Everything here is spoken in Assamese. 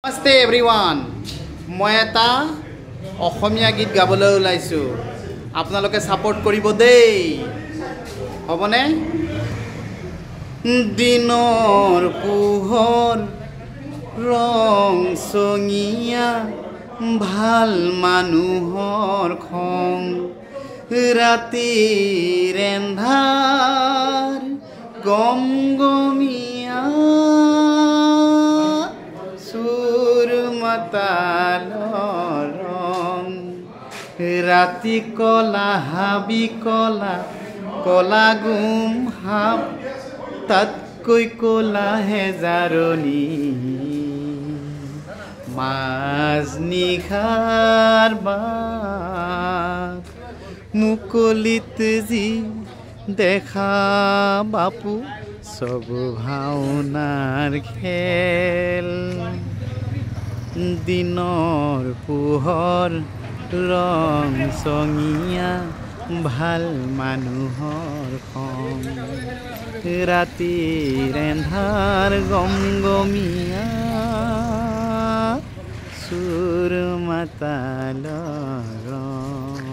Namaste everyone. মই এটা অসমীয়া গীত গাবলৈ ওলাইছো আপোনালোকে সাপোৰ্ট কৰিব দেই হবনে দিনৰ পোহৰ ৰং সঙিয়া ভাল মানুহৰ খং ৰাতিৰ এন্ধাৰ গমগমিয়া মাতালৰ ৰং ৰাতি কলা হাবি কলা কলা গুম হাব তাতকৈ কলা হেজাৰণী মাজ নিশাৰ বাট মুকলিত যি দেখা বাপু সব ভাওনাৰ খেল দিনৰ পোহৰ ৰং সঙিয়া ভাল মানুহৰ খং ৰাতিৰ এন্ধাৰ গমগমিয়া সুৰ মাতালৰ ৰং